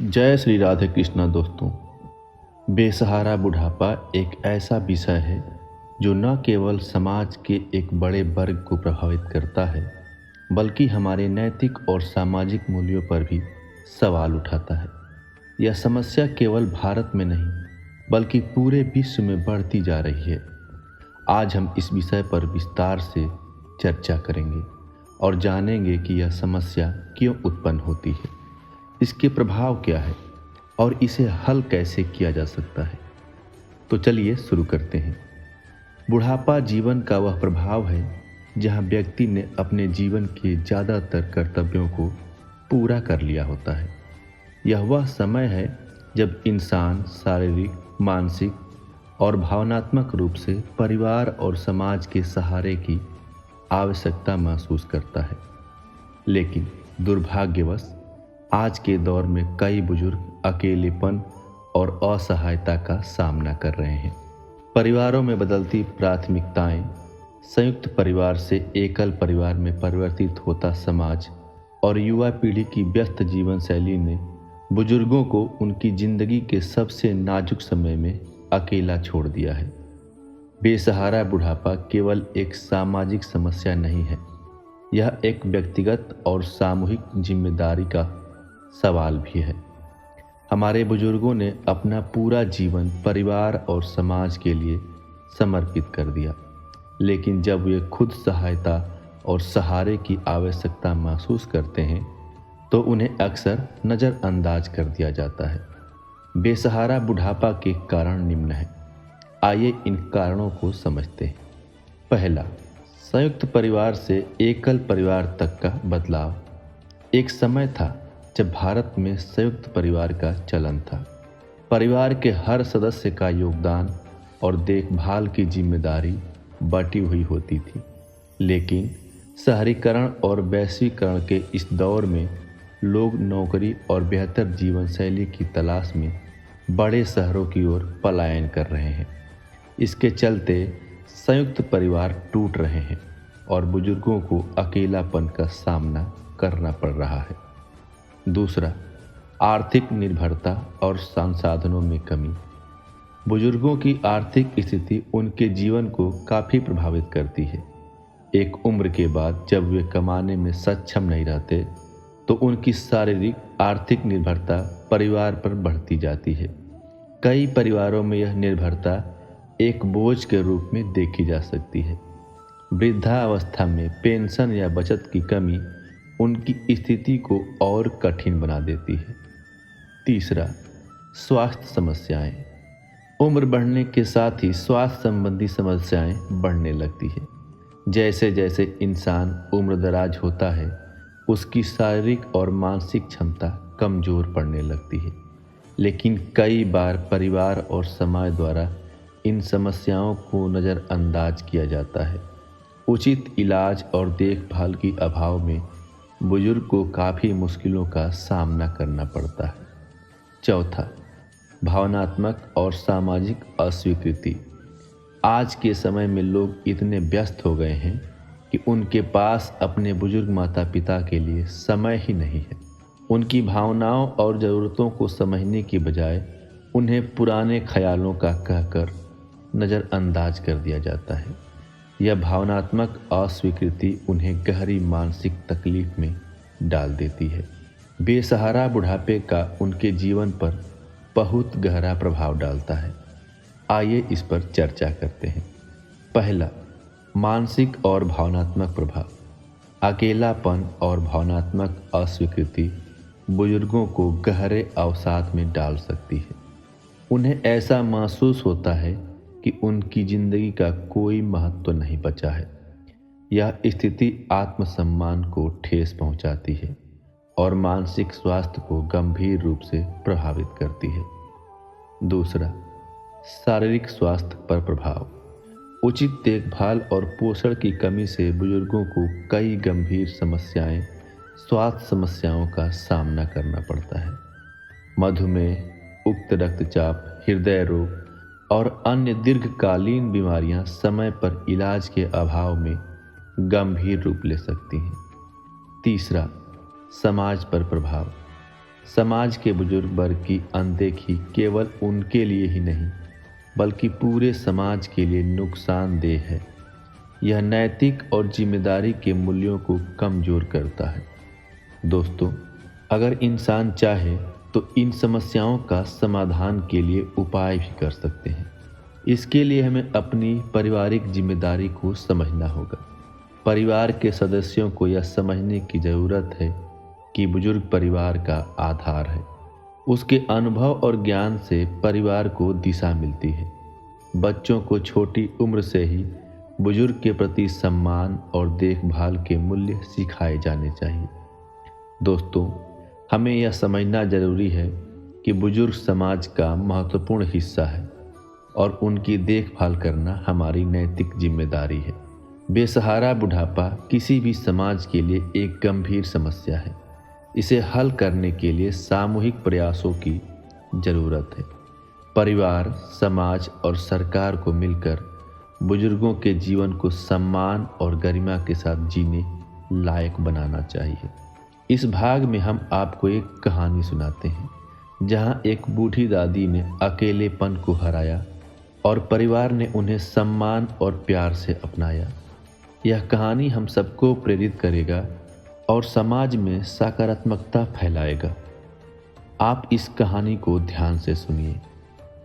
जय श्री राधे कृष्णा दोस्तों। बेसहारा बुढ़ापा एक ऐसा विषय है जो न केवल समाज के एक बड़े वर्ग को प्रभावित करता है बल्कि हमारे नैतिक और सामाजिक मूल्यों पर भी सवाल उठाता है। यह समस्या केवल भारत में नहीं बल्कि पूरे विश्व में बढ़ती जा रही है। आज हम इस विषय पर विस्तार से चर्चा करेंगे और जानेंगे कि यह समस्या क्यों उत्पन्न होती है, इसके प्रभाव क्या है और इसे हल कैसे किया जा सकता है। तो चलिए शुरू करते हैं। बुढ़ापा जीवन का वह प्रभाव है जहां व्यक्ति ने अपने जीवन के ज़्यादातर कर्तव्यों को पूरा कर लिया होता है। यह वह समय है जब इंसान शारीरिक, मानसिक और भावनात्मक रूप से परिवार और समाज के सहारे की आवश्यकता महसूस करता है। लेकिन दुर्भाग्यवश आज के दौर में कई बुजुर्ग अकेलेपन और असहायता का सामना कर रहे हैं। परिवारों में बदलती प्राथमिकताएं, संयुक्त परिवार से एकल परिवार में परिवर्तित होता समाज और युवा पीढ़ी की व्यस्त जीवन शैली ने बुजुर्गों को उनकी जिंदगी के सबसे नाजुक समय में अकेला छोड़ दिया है। बेसहारा बुढ़ापा केवल एक सामाजिक समस्या नहीं है, यह एक व्यक्तिगत और सामूहिक जिम्मेदारी का सवाल भी है। हमारे बुजुर्गों ने अपना पूरा जीवन परिवार और समाज के लिए समर्पित कर दिया, लेकिन जब वे खुद सहायता और सहारे की आवश्यकता महसूस करते हैं तो उन्हें अक्सर नज़रअंदाज कर दिया जाता है। बेसहारा बुढ़ापा के कारण निम्न हैं। आइए इन कारणों को समझते हैं। पहला, संयुक्त परिवार से एकल परिवार तक का बदलाव। एक समय था जब भारत में संयुक्त परिवार का चलन था। परिवार के हर सदस्य का योगदान और देखभाल की जिम्मेदारी बटी हुई होती थी। लेकिन शहरीकरण और वैश्वीकरण के इस दौर में लोग नौकरी और बेहतर जीवन शैली की तलाश में बड़े शहरों की ओर पलायन कर रहे हैं। इसके चलते संयुक्त परिवार टूट रहे हैं और बुजुर्गों को अकेलापन का सामना करना पड़ रहा है। दूसरा, आर्थिक निर्भरता और संसाधनों में कमी। बुजुर्गों की आर्थिक स्थिति उनके जीवन को काफ़ी प्रभावित करती है। एक उम्र के बाद जब वे कमाने में सक्षम नहीं रहते तो उनकी शारीरिक आर्थिक निर्भरता परिवार पर बढ़ती जाती है। कई परिवारों में यह निर्भरता एक बोझ के रूप में देखी जा सकती है। वृद्धावस्था में पेंशन या बचत की कमी उनकी स्थिति को और कठिन बना देती है। तीसरा, स्वास्थ्य समस्याएं। उम्र बढ़ने के साथ ही स्वास्थ्य संबंधी समस्याएं बढ़ने लगती है। जैसे जैसे इंसान उम्रदराज होता है उसकी शारीरिक और मानसिक क्षमता कमज़ोर पड़ने लगती है। लेकिन कई बार परिवार और समाज द्वारा इन समस्याओं को नज़रअंदाज किया जाता है। उचित इलाज और देखभाल के अभाव में बुजुर्ग को काफ़ी मुश्किलों का सामना करना पड़ता है। चौथा, भावनात्मक और सामाजिक अस्वीकृति। आज के समय में लोग इतने व्यस्त हो गए हैं कि उनके पास अपने बुजुर्ग माता पिता के लिए समय ही नहीं है। उनकी भावनाओं और ज़रूरतों को समझने की बजाय उन्हें पुराने ख्यालों का कहकर नज़रअंदाज कर दिया जाता है। यह भावनात्मक अस्वीकृति उन्हें गहरी मानसिक तकलीफ में डाल देती है। बेसहारा बुढ़ापे का उनके जीवन पर बहुत गहरा प्रभाव डालता है। आइए इस पर चर्चा करते हैं। पहला, मानसिक और भावनात्मक प्रभाव। अकेलापन और भावनात्मक अस्वीकृति बुजुर्गों को गहरे अवसाद में डाल सकती है। उन्हें ऐसा महसूस होता है कि उनकी जिंदगी का कोई महत्व नहीं बचा है। यह स्थिति आत्मसम्मान को ठेस पहुंचाती है और मानसिक स्वास्थ्य को गंभीर रूप से प्रभावित करती है। दूसरा, शारीरिक स्वास्थ्य पर प्रभाव। उचित देखभाल और पोषण की कमी से बुजुर्गों को कई गंभीर स्वास्थ्य समस्याओं का सामना करना पड़ता है। मधुमेह, उच्च रक्तचाप, हृदय रोग और अन्य दीर्घकालीन बीमारियां समय पर इलाज के अभाव में गंभीर रूप ले सकती हैं। तीसरा, समाज पर प्रभाव। समाज के बुजुर्ग वर्ग की अनदेखी केवल उनके लिए ही नहीं बल्कि पूरे समाज के लिए नुकसानदेह है। यह नैतिक और जिम्मेदारी के मूल्यों को कमजोर करता है। दोस्तों, अगर इंसान चाहे तो इन समस्याओं का समाधान के लिए उपाय भी कर सकते हैं। इसके लिए हमें अपनी पारिवारिक जिम्मेदारी को समझना होगा। परिवार के सदस्यों को यह समझने की ज़रूरत है कि बुजुर्ग परिवार का आधार है। उसके अनुभव और ज्ञान से परिवार को दिशा मिलती है। बच्चों को छोटी उम्र से ही बुजुर्ग के प्रति सम्मान और देखभाल के मूल्य सिखाए जाने चाहिए। दोस्तों, हमें यह समझना जरूरी है कि बुजुर्ग समाज का महत्वपूर्ण हिस्सा है और उनकी देखभाल करना हमारी नैतिक जिम्मेदारी है। बेसहारा बुढ़ापा किसी भी समाज के लिए एक गंभीर समस्या है। इसे हल करने के लिए सामूहिक प्रयासों की जरूरत है। परिवार, समाज और सरकार को मिलकर बुजुर्गों के जीवन को सम्मान और गरिमा के साथ जीने लायक बनाना चाहिए। इस भाग में हम आपको एक कहानी सुनाते हैं जहां एक बूढ़ी दादी ने अकेलेपन को हराया और परिवार ने उन्हें सम्मान और प्यार से अपनाया। यह कहानी हम सबको प्रेरित करेगा और समाज में सकारात्मकता फैलाएगा। आप इस कहानी को ध्यान से सुनिए।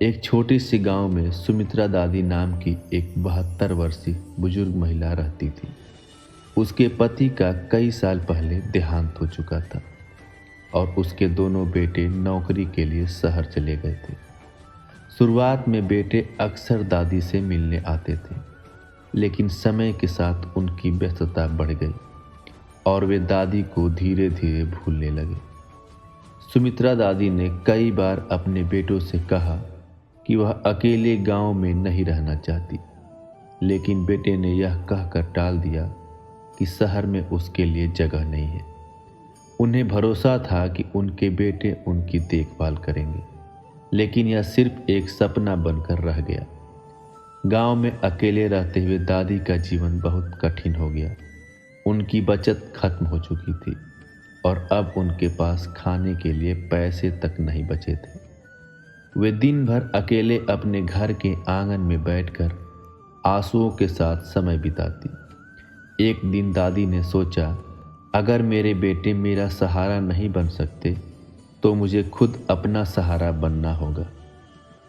एक छोटी सी गांव में सुमित्रा दादी नाम की एक 72 वर्षीय बुजुर्ग महिला रहती थी। उसके पति का कई साल पहले देहांत हो चुका था और उसके दोनों बेटे नौकरी के लिए शहर चले गए थे। शुरुआत में बेटे अक्सर दादी से मिलने आते थे, लेकिन समय के साथ उनकी व्यस्तता बढ़ गई और वे दादी को धीरे धीरे भूलने लगे। सुमित्रा दादी ने कई बार अपने बेटों से कहा कि वह अकेले गांव में नहीं रहना चाहती, लेकिन बेटे ने यह कहकर टाल दिया कि शहर में उसके लिए जगह नहीं है। उन्हें भरोसा था कि उनके बेटे उनकी देखभाल करेंगे, लेकिन यह सिर्फ एक सपना बनकर रह गया। गांव में अकेले रहते हुए दादी का जीवन बहुत कठिन हो गया। उनकी बचत खत्म हो चुकी थी और अब उनके पास खाने के लिए पैसे तक नहीं बचे थे। वे दिन भर अकेले अपने घर के आंगन में बैठकर आंसुओं के साथ समय बिताती। एक दिन दादी ने सोचा, अगर मेरे बेटे मेरा सहारा नहीं बन सकते तो मुझे खुद अपना सहारा बनना होगा।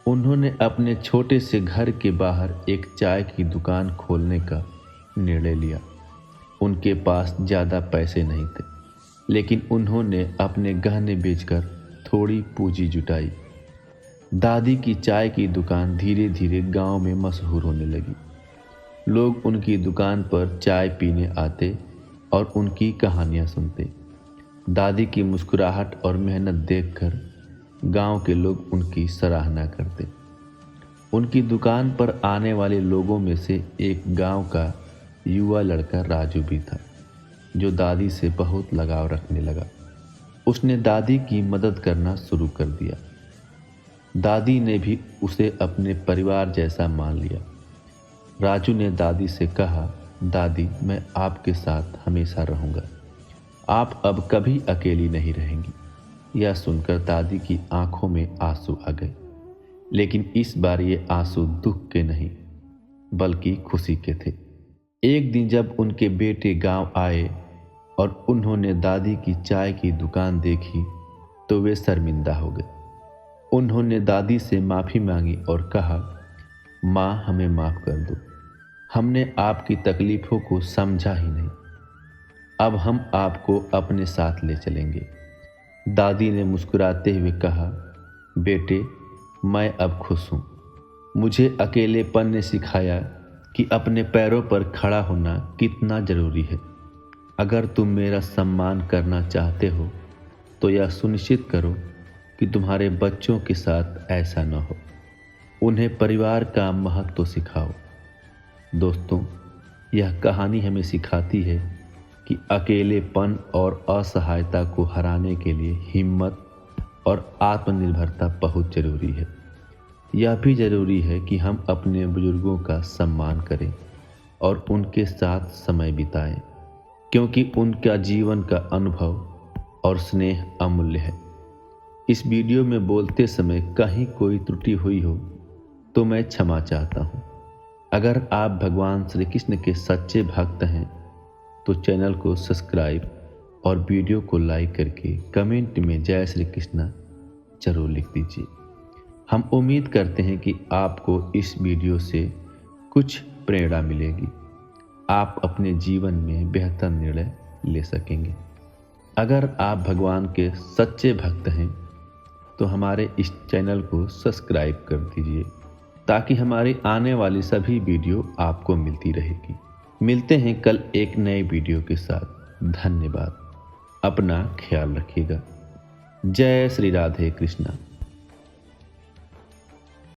उन्होंने अपने छोटे से घर के बाहर एक चाय की दुकान खोलने का निर्णय लिया। उनके पास ज़्यादा पैसे नहीं थे, लेकिन उन्होंने अपने गहने बेचकर थोड़ी पूंजी जुटाई। दादी की चाय की दुकान धीरे धीरे गांव में मशहूर होने लगी। लोग उनकी दुकान पर चाय पीने आते और उनकी कहानियां सुनते। दादी की मुस्कुराहट और मेहनत देखकर गांव के लोग उनकी सराहना करते। उनकी दुकान पर आने वाले लोगों में से एक गांव का युवा लड़का राजू भी था, जो दादी से बहुत लगाव रखने लगा। उसने दादी की मदद करना शुरू कर दिया। दादी ने भी उसे अपने परिवार जैसा मान लिया। राजू ने दादी से कहा, दादी, मैं आपके साथ हमेशा रहूँगा। आप अब कभी अकेली नहीं रहेंगी। यह सुनकर दादी की आंखों में आंसू आ गए, लेकिन इस बार ये आंसू दुख के नहीं बल्कि खुशी के थे। एक दिन जब उनके बेटे गांव आए और उन्होंने दादी की चाय की दुकान देखी तो वे शर्मिंदा हो गए। उन्होंने दादी से माफ़ी मांगी और कहा, माँ, हमें माफ़ कर दो। हमने आपकी तकलीफ़ों को समझा ही नहीं। अब हम आपको अपने साथ ले चलेंगे। दादी ने मुस्कुराते हुए कहा, बेटे, मैं अब खुश हूँ। मुझे अकेलेपन ने सिखाया कि अपने पैरों पर खड़ा होना कितना ज़रूरी है। अगर तुम मेरा सम्मान करना चाहते हो तो यह सुनिश्चित करो कि तुम्हारे बच्चों के साथ ऐसा न हो। उन्हें परिवार का महत्व सिखाओ। दोस्तों, यह कहानी हमें सिखाती है कि अकेलेपन और असहायता को हराने के लिए हिम्मत और आत्मनिर्भरता बहुत ज़रूरी है। यह भी ज़रूरी है कि हम अपने बुजुर्गों का सम्मान करें और उनके साथ समय बिताएं, क्योंकि उनका जीवन का अनुभव और स्नेह अमूल्य है। इस वीडियो में बोलते समय कहीं कोई त्रुटि हुई हो तो मैं क्षमा चाहता हूँ। अगर आप भगवान श्री कृष्ण के सच्चे भक्त हैं तो चैनल को सब्सक्राइब और वीडियो को लाइक करके कमेंट में जय श्री कृष्ण जरूर लिख दीजिए। हम उम्मीद करते हैं कि आपको इस वीडियो से कुछ प्रेरणा मिलेगी, आप अपने जीवन में बेहतर निर्णय ले सकेंगे। अगर आप भगवान के सच्चे भक्त हैं तो हमारे इस चैनल को सब्सक्राइब कर दीजिए ताकि हमारी आने वाली सभी वीडियो आपको मिलती रहेगी। मिलते हैं कल एक नए वीडियो के साथ। धन्यवाद। अपना ख्याल रखिएगा। जय श्री राधे कृष्णा।